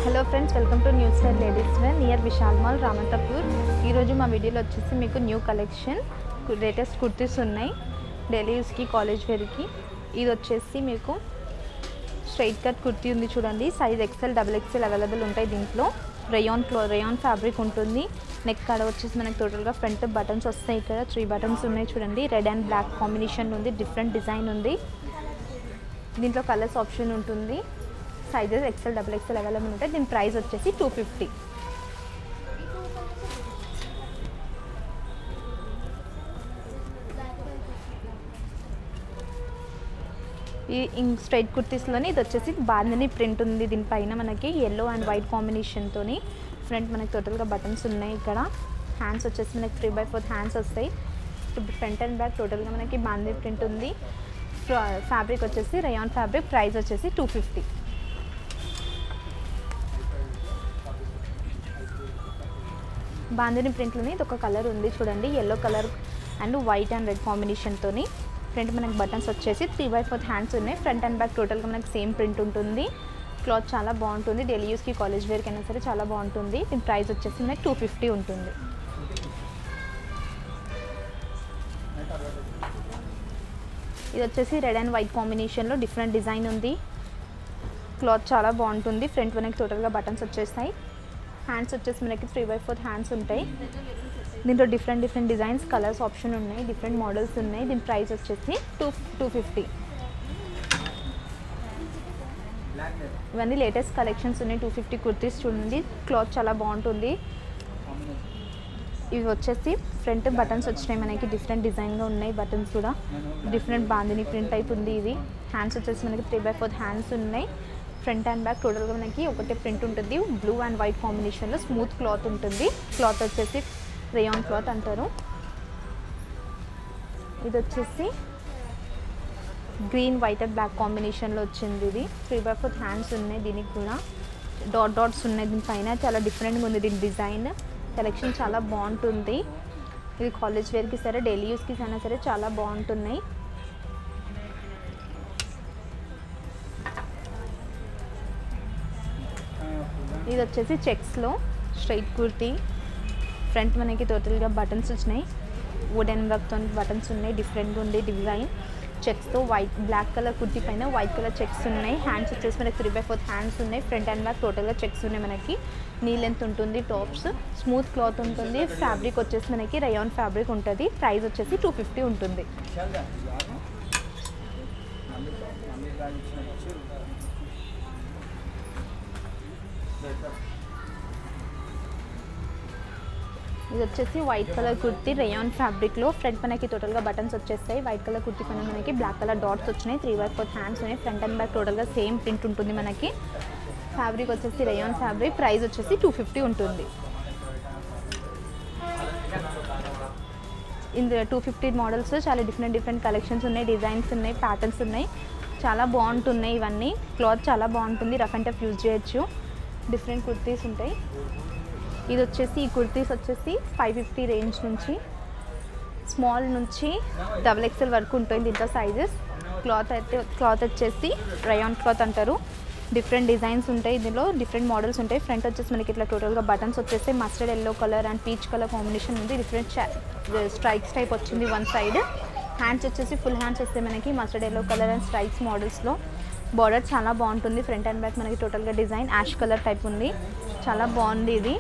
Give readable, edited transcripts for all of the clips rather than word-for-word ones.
Hello friends, welcome to new style ladies wear near Vishal mall Ramanthapur. ఈరోజు మా వీడియోలో వచ్చేసి మీకు న్యూ కలెక్షన్ లేటెస్ట్ కుర్తీస్ ఉన్నాయి డైలీ యూస్కి, కాలేజ్ వేర్కి. ఇది వచ్చేసి మీకు స్ట్రైట్ కట్ కుర్తీ ఉంది చూడండి. సైజ్ ఎక్సెల్, XXL అవైలబుల్ ఉంటాయి దీంట్లో. రేయాన్ ఫ్యాబ్రిక్ ఉంటుంది. నెక్ కాడ వచ్చేసి మనకి టోటల్గా ఫ్రంట్ బటన్స్ వస్తాయి. ఇక్కడ 3 బటన్స్ ఉన్నాయి చూడండి. రెడ్ అండ్ బ్లాక్ కాంబినేషన్ ఉంది. డిఫరెంట్ డిజైన్ ఉంది. దీంట్లో కలర్స్ ఆప్షన్ ఉంటుంది. సైజెస్ XL, XXL అవైలబుల్ ఉంటాయి. దీని ప్రైస్ వచ్చేసి 250. ఈ స్ట్రైట్ కుర్తీస్లోనే ఇది వచ్చేసి బాందిని ప్రింట్ ఉంది. దీనిపైన మనకి ఎల్లో అండ్ వైట్ కాంబినేషన్తో ఫ్రంట్ మనకి టోటల్గా బటన్స్ ఉన్నాయి. ఇక్కడ హ్యాండ్స్ వచ్చేసి మనకి 3/4 హ్యాండ్స్ వస్తాయి. ఫ్రంట్ అండ్ బ్యాక్ టోటల్గా మనకి బాందిని ప్రింట్ ఉంది. ఫ్యాబ్రిక్ వచ్చేసి రేయాన్ ఫ్యాబ్రిక్. ప్రైస్ వచ్చేసి 250. బాందిని ప్రింట్లోనే ఇది ఒక కలర్ ఉంది చూడండి. Yellow colour and white and red కాంబినేషన్తో ఫ్రంట్ మనకి బటన్స్ వచ్చేసి 3/4 హ్యాండ్స్ ఉన్నాయి. ఫ్రంట్ అండ్ బ్యాక్ టోటల్గా మనకి సేమ్ ప్రింట్ ఉంటుంది. క్లాత్ చాలా బాగుంటుంది. డైలీ యూస్కి, కాలేజ్ వేర్కి అయినా సరే చాలా బాగుంటుంది. దీని ప్రైస్ వచ్చేసి మనకి 250 ఉంటుంది. ఇది వచ్చేసి రెడ్ అండ్ వైట్ కాంబినేషన్లో డిఫరెంట్ డిజైన్ ఉంది. క్లాత్ చాలా బాగుంటుంది. ఫ్రంట్ మనకి టోటల్గా బటన్స్ వచ్చేస్తాయి. హ్యాండ్స్ వచ్చేసి మనకి 3/4 హ్యాండ్స్ ఉంటాయి. దీంట్లో డిఫరెంట్ డిజైన్స్, కలర్స్ ఆప్షన్ ఉన్నాయి. డిఫరెంట్ మోడల్స్ ఉన్నాయి. దీని ప్రైస్ వచ్చేసి 250. ఇవన్నీ లేటెస్ట్ కలెక్షన్స్ ఉన్నాయి. 250 కుర్తీస్ చూడండి. క్లాత్ చాలా బాగుంటుంది. ఇవి వచ్చేసి ఫ్రంట్ బటన్స్ వచ్చినాయి మనకి. డిఫరెంట్ డిజైన్గా ఉన్నాయి బటన్స్ కూడా. డిఫరెంట్ బాందిని ప్రింట్ టైప్ ఉంది ఇది. హ్యాండ్స్ వచ్చేసి మనకి 3/4 హ్యాండ్స్ ఉన్నాయి. ఫ్రంట్ అండ్ బ్యాక్ టోటల్గా మనకి ఒకటే ప్రింట్ ఉంటుంది. బ్లూ అండ్ వైట్ కాంబినేషన్లో స్మూత్ క్లాత్ ఉంటుంది. క్లాత్ వచ్చేసి రేయాన్ క్లాత్ అంటారు. ఇది వచ్చేసి గ్రీన్, వైట్ అండ్ బ్లాక్ కాంబినేషన్లో వచ్చింది. ఇది 3/4 హ్యాండ్స్ ఉన్నాయి. దీనికి కూడా డాట్స్ ఉన్నాయి. దీనిపైన చాలా డిఫరెంట్గా ఉంది. దీని డిజైన్ కలెక్షన్ చాలా బాగుంటుంది. ఇది కాలేజ్ వేర్కి సరే, డైలీ యూస్కి అయినా సరే చాలా బాగుంటున్నాయి. ఇది వచ్చేసి చెక్స్లో స్ట్రైట్ కుర్తీ. ఫ్రంట్ మనకి టోటల్గా బటన్స్ వచ్చినాయి. వుడెన్ వర్క్తో బటన్స్ ఉన్నాయి. డిఫరెంట్గా ఉంది డిజైన్. చెక్స్తో వైట్, బ్లాక్ కలర్ కుర్తీ పైన వైట్ కలర్ చెక్స్ ఉన్నాయి. హ్యాండ్స్ వచ్చేసి మనకి 3/4 హ్యాండ్స్ ఉన్నాయి. ఫ్రంట్ అండ్ బ్యాక్ టోటల్గా చెక్స్ ఉన్నాయి మనకి. నీ లెంత్ ఉంటుంది. టాప్స్ స్మూత్ క్లాత్ ఉంటుంది. ఫ్యాబ్రిక్ వచ్చేసి మనకి రేయాన్ ఫ్యాబ్రిక్ ఉంటుంది. ప్రైస్ వచ్చేసి 250 ఉంటుంది. ఇది వచ్చేసి వైట్ కలర్ కుర్తీ రేయాన్ ఫ్యాబ్రిక్లో. ఫ్రంట్ మనకి టోటల్గా బటన్స్ వచ్చేస్తాయి. వైట్ కలర్ కుర్తీ పైన మనకి బ్లాక్ కలర్ డాట్స్ వచ్చినాయి. 3/4 హ్యాండ్స్ ఉన్నాయి. ఫ్రంట్ అండ్ బ్యాక్ టోటల్గా సేమ్ ప్రింట్ ఉంటుంది మనకి. ఫ్యాబ్రిక్ వచ్చేసి రేయాన్ ఫ్యాబ్రిక్. ప్రైస్ వచ్చేసి 250 ఉంటుంది. ఇందులో 250 మోడల్స్ చాలా డిఫరెంట్ కలెక్షన్స్ ఉన్నాయి. డిజైన్స్ ఉన్నాయి. ప్యాటర్న్స్ ఉన్నాయి. చాలా బాగుంటున్నాయి ఇవన్నీ. క్లాత్ చాలా బాగుంటుంది. రఫ్ అండ్ టఫ్ యూజ్ చేయొచ్చు. డిఫరెంట్ కుర్తీస్ ఉంటాయి. ఇది వచ్చేసి ఈ కుర్తీస్ వచ్చేసి 550 రేంజ్ నుంచి స్మాల్ నుంచి XXL వరకు ఉంటుంది దీంట్లో సైజెస్. క్లాత్ వచ్చేసి రేయాన్ క్లాత్ అంటారు. డిఫరెంట్ డిజైన్స్ ఉంటాయి. ఇందులో డిఫరెంట్ మోడల్స్ ఉంటాయి. ఫ్రంట్ వచ్చేసి మనకి ఇట్లా టోటల్గా బటన్స్ వచ్చేసి mustard yellow colour and peach colour combination ఉంది. డిఫరెంట్ స్ట్రైక్స్ టైప్ వచ్చింది వన్ సైడ్. హ్యాండ్స్ వచ్చేసి ఫుల్ హ్యాండ్స్ వస్తాయి మనకి. Mustard yellow colour and stripes మోడల్స్లో. బార్డర్ చాలా బాగుంటుంది. ఫ్రంట్ అండ్ బ్యాక్ మనకి టోటల్గా డిజైన్ యాష్ కలర్ టైప్ ఉంది. చాలా బాగుంది ఇది.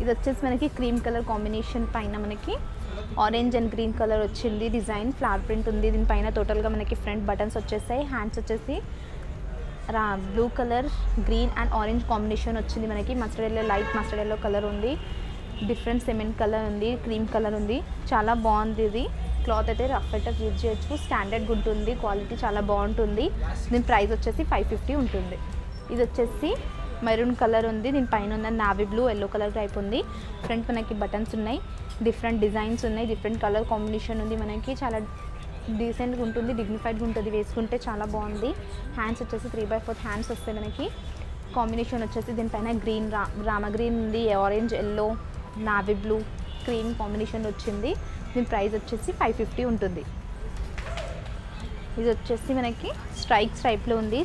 ఇది వచ్చేసి మనకి క్రీమ్ కలర్ కాంబినేషన్ పైన మనకి ఆరెంజ్ అండ్ గ్రీన్ కలర్ వచ్చింది. డిజైన్ ఫ్లవర్ ప్రింట్ ఉంది. దీనిపైన టోటల్గా మనకి ఫ్రంట్ బటన్స్ వచ్చేసాయి. హ్యాండ్స్ వచ్చేసి blue colour, green and orange combination వచ్చింది మనకి. Mustard yellow, light mustard yellow colour ఉంది. డిఫరెంట్ సిమెంట్ కలర్ ఉంది. క్రీమ్ కలర్ ఉంది. చాలా బాగుంది ఇది. క్లాత్ అయితే రఫ్ అండ్ టఫ్ యూజ్ చేయొచ్చు. స్టాండర్డ్గా ఉంటుంది. క్వాలిటీ చాలా బాగుంటుంది. దీని ప్రైస్ వచ్చేసి 550 ఉంటుంది. ఇది వచ్చేసి మెరూన్ కలర్ ఉంది. దీనిపైన ఉన్న navy blue, yellow colour type ఉంది. ఫ్రంట్ మనకి బటన్స్ ఉన్నాయి. డిఫరెంట్ డిజైన్స్ ఉన్నాయి. డిఫరెంట్ కలర్ కాంబినేషన్ ఉంది మనకి. చాలా డీసెంట్గా ఉంటుంది. డిగ్నిఫైడ్గా ఉంటుంది. వేసుకుంటే చాలా బాగుంది. హ్యాండ్స్ వచ్చేసి 3/4 హ్యాండ్స్ వస్తాయి మనకి. కాంబినేషన్ వచ్చేసి దీనిపైన గ్రీన్, రామ గ్రీన్ ఉంది. Orange, yellow, navy blue, cream combination వచ్చింది. దీని ప్రైస్ వచ్చేసి 550 ఉంటుంది. ఇది వచ్చేసి మనకి స్ట్రైక్స్ టైప్లో ఉంది.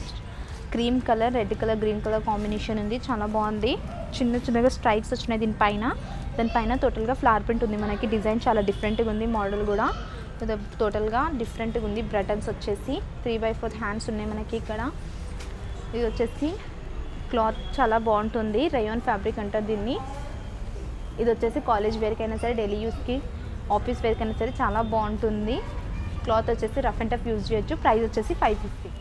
Cream colour, red colour, green colour combination ఉంది. చాలా బాగుంది. చిన్న చిన్నగా స్ట్రైప్స్ వచ్చినాయి దానిపైన టోటల్గా ఫ్లవర్ ప్రింట్ ఉంది మనకి. డిజైన్ చాలా డిఫరెంట్గా ఉంది. మోడల్ కూడా టోటల్గా డిఫరెంట్గా ఉంది. బటన్స్ వచ్చేసి 3/4 హ్యాండ్స్ ఉన్నాయి మనకి ఇక్కడ. ఇది వచ్చేసి క్లాత్ చాలా బాగుంటుంది. రయాన్ ఫ్యాబ్రిక్ అంటారు దీన్ని. ఇది వచ్చేసి కాలేజ్ వేర్కి అయినా సరే, డైలీ యూస్కి, ఆఫీస్ వేర్కి అయినా సరే చాలా బాగుంటుంది. క్లాత్ వచ్చేసి రఫ్ అండ్ టఫ్ యూజ్ చేయొచ్చు. ప్రైస్ వచ్చేసి 550.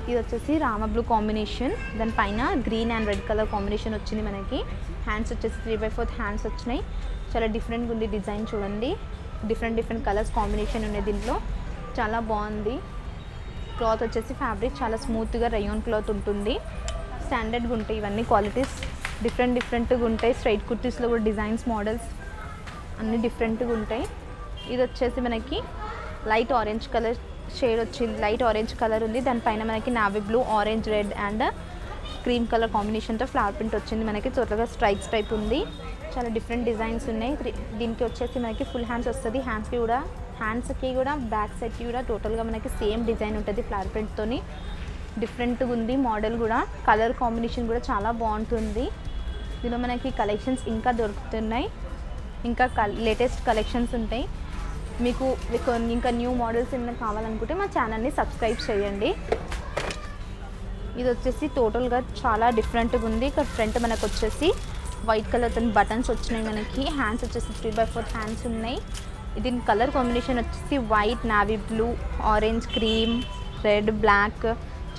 ఇది వచ్చేసి రామ బ్లూ కాంబినేషన్, దానిపైన green and red colour combination వచ్చింది మనకి. హ్యాండ్స్ వచ్చేసి 3/4 హ్యాండ్స్ వచ్చినాయి. చాలా డిఫరెంట్గా ఉంది డిజైన్. చూడండి, డిఫరెంట్ కలర్స్ కాంబినేషన్ ఉన్నాయి దీంట్లో. చాలా బాగుంది. క్లాత్ వచ్చేసి ఫ్యాబ్రిక్ చాలా స్మూత్గా రయాన్ క్లాత్ ఉంటుంది. స్టాండర్డ్గా ఉంటాయి ఇవన్నీ. క్వాలిటీస్ డిఫరెంట్గా ఉంటాయి. స్ట్రైట్ కుర్తీస్లో కూడా డిజైన్స్, మోడల్స్ అన్నీ డిఫరెంట్గా ఉంటాయి. ఇది వచ్చేసి మనకి లైట్ ఆరెంజ్ కలర్ షేడ్ వచ్చింది. లైట్ ఆరెంజ్ కలర్ ఉంది. దానిపైన మనకి navy blue, orange, red and cream colour కాంబినేషన్తో ఫ్లవర్ ప్రింట్ వచ్చింది మనకి. టోటల్గా స్ట్రైప్స్ టైప్ ఉంది. చాలా డిఫరెంట్ డిజైన్స్ ఉన్నాయి. దీనికి వచ్చేసి మనకి ఫుల్ హ్యాండ్స్ వస్తుంది. హ్యాండ్స్కి కూడా బ్యాక్ సైడ్కి కూడా టోటల్గా మనకి సేమ్ డిజైన్ ఉంటుంది ఫ్లవర్ ప్రింట్తోని. డిఫరెంట్గా ఉంది మోడల్ కూడా. కలర్ కాంబినేషన్ కూడా చాలా బాగుంటుంది. దీనిలో మనకి కలెక్షన్స్ ఇంకా దొరుకుతున్నాయి. ఇంకా లేటెస్ట్ కలెక్షన్స్ ఉంటాయి. మీకు ఇంకా న్యూ మోడల్స్ ఏమైనా కావాలనుకుంటే మా ఛానల్ని సబ్స్క్రైబ్ చేయండి. ఇది వచ్చేసి టోటల్గా చాలా డిఫరెంట్గా ఉంది. ఇక్కడ ఫ్రంట్ మనకు వచ్చేసి వైట్ కలర్తో బటన్స్ వచ్చినాయి మనకి. హ్యాండ్స్ వచ్చేసి 3/4 హ్యాండ్స్ ఉన్నాయి. దీని కలర్ కాంబినేషన్ వచ్చేసి white, navy blue, orange, cream, red, black,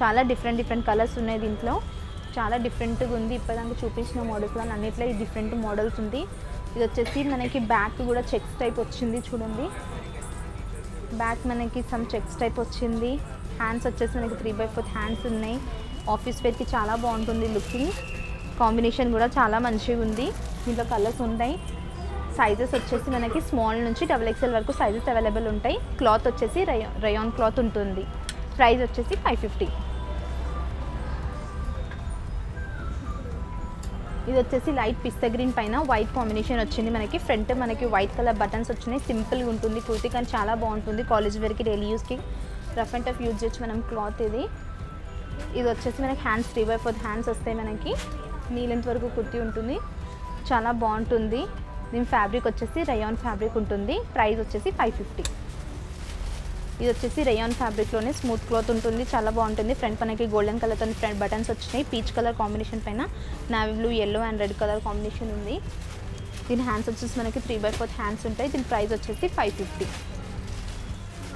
చాలా డిఫరెంట్ కలర్స్ ఉన్నాయి దీంట్లో. చాలా డిఫరెంట్గా ఉంది. ఇప్పటిదాకా చూపించిన మోడల్స్లో అన్నిట్లో ఈ డిఫరెంట్ మోడల్స్ ఉంది. ఇది వచ్చేసి మనకి బ్యాక్ కూడా చెక్స్ టైప్ వచ్చింది. చూడండి, బ్యాక్ మనకి సమ్ చెక్స్ టైప్ వచ్చింది. హ్యాండ్స్ వచ్చేసి మనకి 3/4 హ్యాండ్స్ ఉన్నాయి. ఆఫీస్ వేర్కి చాలా బాగుంటుంది లుకింగ్. కాంబినేషన్ కూడా చాలా మంచిగా ఉంది. దీంట్లో కలర్స్ ఉంటాయి. సైజెస్ వచ్చేసి మనకి స్మాల్ నుంచి XXL వరకు సైజెస్ అవైలబుల్ ఉంటాయి. క్లాత్ వచ్చేసి రయాన్ క్లాత్ ఉంటుంది. ప్రైస్ వచ్చేసి 550. ఇది వచ్చేసి లైట్ పిస్తా గ్రీన్ పైన వైట్ కాంబినేషన్ వచ్చింది మనకి. ఫ్రంట్ మనకి వైట్ కలర్ బటన్స్ వచ్చినాయి. సింపుల్గా ఉంటుంది కుర్తీ, కానీ చాలా బాగుంటుంది. కాలేజ్ వేర్కి, డైలీ యూస్కి, రఫ్ అండ్ టఫ్ యూజ్ చేయొచ్చు మనం క్లాత్ ఇది. ఇది వచ్చేసి మనకి హ్యాండ్స్ 3/4 హ్యాండ్స్ వస్తాయి మనకి. నీ లెంత్ వరకు కుర్తీ ఉంటుంది. చాలా బాగుంటుంది. దీని ఫ్యాబ్రిక్ వచ్చేసి రయాన్ ఫ్యాబ్రిక్ ఉంటుంది. ప్రైస్ వచ్చేసి 550. ఇది వచ్చేసి రయాన్ ఫ్యాబ్రిక్లోనే స్మూత్ క్లాత్ ఉంటుంది. చాలా బాగుంటుంది. ఫ్రంట్ మనకి గోల్డెన్ కలర్తో ఫ్రంట్ బటన్స్ వచ్చినాయి. పీచ్ కలర్ కాంబినేషన్ పైన navy blue, yellow and red colour combination ఉంది. దీని హ్యాండ్స్ వచ్చేసి మనకి 3/4 హ్యాండ్స్ ఉంటాయి. దీని ప్రైస్ వచ్చేసి 550.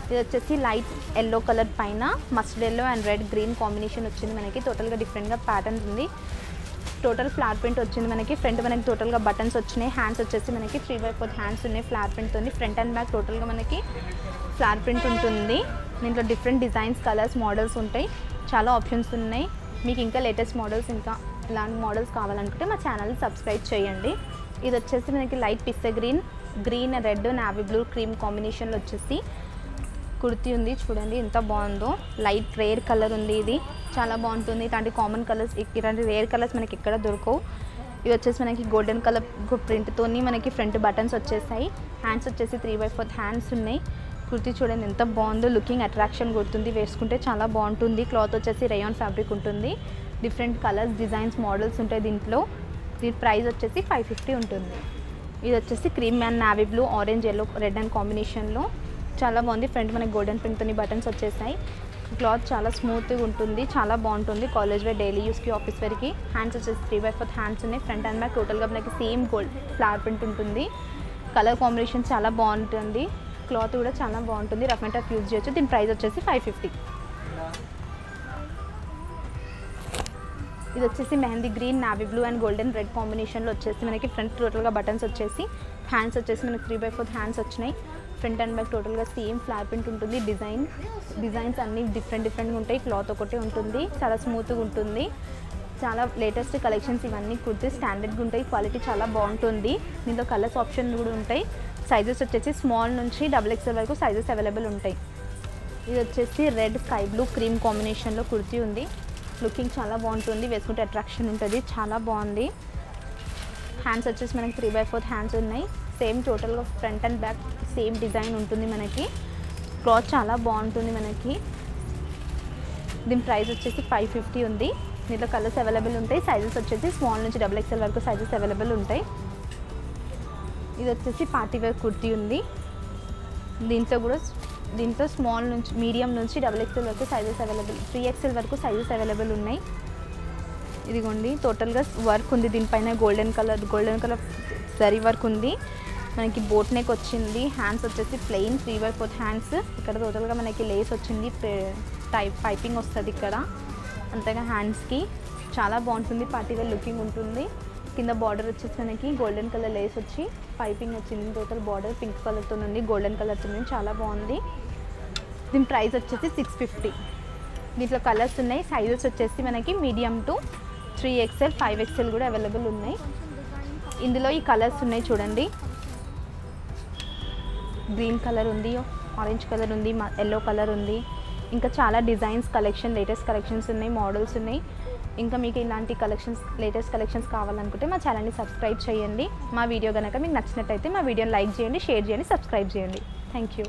ఇది వచ్చేసి లైట్ ఎల్లో కలర్ పైన mustard yellow and red green combination వచ్చింది మనకి. టోటల్గా డిఫరెంట్గా ప్యాటర్న్ ఉంది. టోటల్ ఫ్లవర్ ప్రింట్ వచ్చింది మనకి. ఫ్రంట్ మనకి టోటల్గా బటన్స్ వచ్చినాయి. హ్యాండ్స్ వచ్చేసి మనకి 3/4 హ్యాండ్స్ ఉన్నాయి ఫ్లవర్ ప్రింట్తో. ఫ్రంట్ అండ్ బ్యాక్ టోటల్గా మనకి ఫ్లవర్ ప్రింట్ ఉంటుంది. దీంట్లో డిఫరెంట్ డిజైన్స్, కలర్స్, మోడల్స్ ఉంటాయి. చాలా ఆప్షన్స్ ఉన్నాయి. మీకు ఇంకా లేటెస్ట్ మోడల్స్, ఇంకా ఇలాంటి మోడల్స్ కావాలనుకుంటే మా ఛానల్ని సబ్స్క్రైబ్ చేయండి. ఇది వచ్చేసి మనకి light pista green, red, navy blue, cream కాంబినేషన్లో వచ్చేసి కుర్తీ ఉంది. చూడండి ఎంత బాగుందో. లైట్ రేర్ కలర్ ఉంది. ఇది చాలా బాగుంటుంది. ఇలాంటి కామన్ కలర్స్, ఇలాంటి రేర్ కలర్స్ మనకి ఎక్కడ దొరకవు. ఇది వచ్చేసి మనకి గోల్డెన్ కలర్ ప్రింట్తోని మనకి ఫ్రంట్ బటన్స్ వచ్చేసాయి. హ్యాండ్స్ వచ్చేసి 3/4 హ్యాండ్స్ ఉన్నాయి. కుర్తీ చూడండి ఎంత బాగుందో. లుకింగ్ అట్రాక్షన్ కొడుతుంది. వేసుకుంటే చాలా బాగుంటుంది. క్లాత్ వచ్చేసి రయాన్ ఫ్యాబ్రిక్ ఉంటుంది. డిఫరెంట్ కలర్స్, డిజైన్స్, మోడల్స్ ఉంటాయి దీంట్లో. దీని ప్రైస్ వచ్చేసి 550 ఉంటుంది. ఇది వచ్చేసి cream and navy blue, orange, yellow, red and కాంబినేషన్లో చాలా బాగుంది. ఫ్రంట్ మనకి గోల్డెన్ ప్రింట్తో బటన్స్ వచ్చేసాయి. క్లాత్ చాలా స్మూత్గా ఉంటుంది. చాలా బాగుంటుంది. కాలేజ్ వేర్, డైలీ యూస్కి, ఆఫీస్ వేర్కి. హ్యాండ్స్ వచ్చేసి 3/4 హ్యాండ్స్ ఉన్నాయి. ఫ్రంట్ అండ్ బ్యాక్ టోటల్గా మనకి సేమ్ గోల్డ్ ఫ్లవర్ ప్రింట్ ఉంటుంది. కలర్ కాంబినేషన్ చాలా బాగుంటుంది. క్లాత్ కూడా చాలా బాగుంటుంది. రఫ్ అండ్ టఫ్ యూజ్ చేయొచ్చు. దీని ప్రైస్ వచ్చేసి 550. ఇది వచ్చేసి mehndi green, navy blue and golden red కాంబినేషన్లో వచ్చేసి మనకి ఫ్రంట్ టోటల్గా బటన్స్ వచ్చేసి, హ్యాండ్స్ వచ్చేసి మనకి 3/4 హ్యాండ్స్ వచ్చినాయి. ఫ్రంట్ అండ్ బ్యాక్ టోటల్గా సేమ్ ఫ్లవర్ ప్రింట్ ఉంటుంది. డిజైన్స్ అన్నీ డిఫరెంట్గా ఉంటాయి. క్లాత్ ఒకటే ఉంటుంది. చాలా స్మూత్గా ఉంటుంది. చాలా లేటెస్ట్ కలెక్షన్స్ ఇవన్నీ. కుర్తీ స్టాండర్డ్గా ఉంటాయి. క్వాలిటీ చాలా బాగుంటుంది. దీంట్లో కలర్స్ ఆప్షన్ కూడా ఉంటాయి. సైజెస్ వచ్చేసి స్మాల్ నుంచి XXL వరకు సైజెస్ అవైలబుల్ ఉంటాయి. ఇది వచ్చేసి రెడ్, స్కై బ్లూ, క్రీమ్ కాంబినేషన్లో కుర్తీ ఉంది. లుకింగ్ చాలా బాగుంటుంది. వేసుకుంటే అట్రాక్షన్ ఉంటుంది. చాలా బాగుంది. హ్యాండ్స్ వచ్చేసి మనకి 3/4 హ్యాండ్స్ ఉన్నాయి. సేమ్ టోటల్గా front and back same design ఉంటుంది మనకి. క్లాత్ చాలా బాగుంటుంది మనకి. దీని ప్రైస్ వచ్చేసి 550 ఉంది. దీంట్లో కలర్స్ అవైలబుల్ ఉంటాయి. సైజెస్ వచ్చేసి స్మాల్ నుంచి XXL వరకు సైజెస్ అవైలబుల్ ఉంటాయి. ఇది వచ్చేసి పార్టీ వేర్ కుర్తీ ఉంది. దీంట్లో స్మాల్ నుంచి మీడియం నుంచి XXL వరకు సైజెస్ అవైలబుల్, 3XL వరకు సైజెస్ అవైలబుల్ ఉన్నాయి. ఇదిగోండి టోటల్గా వర్క్ ఉంది దీనిపైన. గోల్డెన్ కలర్ జరీ వర్క్ ఉంది. మనకి బోట్ నెక్ వచ్చింది. హ్యాండ్స్ వచ్చేసి ప్లెయిన్ 3/4 హ్యాండ్స్. ఇక్కడ టోటల్గా మనకి లేస్ వచ్చింది, పైపింగ్ వస్తుంది ఇక్కడ అంతగా హ్యాండ్స్కి. చాలా బాగుంటుంది, పార్టీ వేర్ లుకింగ్ ఉంటుంది. కింద బార్డర్ వచ్చేసి మనకి గోల్డెన్ కలర్ లేస్ వచ్చి పైపింగ్ వచ్చింది. టోటల్ బార్డర్ పింక్ కలర్తో ఉంది, గోల్డెన్ కలర్తో ఉంది. చాలా బాగుంది. దీని ప్రైస్ వచ్చేసి 650. దీంట్లో కలర్స్ ఉన్నాయి. సైజెస్ వచ్చేసి మనకి మీడియం టు 3XL 5XL కూడా అవైలబుల్ ఉన్నాయి. ఇందులో ఈ కలర్స్ ఉన్నాయి చూడండి. గ్రీన్ కలర్ ఉంది, ఆరెంజ్ కలర్ ఉంది, ఎల్లో కలర్ ఉంది. ఇంకా చాలా డిజైన్స్ కలెక్షన్, లేటెస్ట్ కలెక్షన్స్ ఉన్నాయి, మోడల్స్ ఉన్నాయి. ఇంకా మీకు ఇలాంటి కలెక్షన్స్, లేటెస్ట్ కలెక్షన్స్ కావాలనుకుంటే మా ఛానల్ని సబ్స్క్రైబ్ చేయండి. మా వీడియో కనుక మీకు నచ్చినట్టయితే మా వీడియోని లైక్ చేయండి, షేర్ చేయండి, సబ్స్క్రైబ్ చేయండి. Thank you.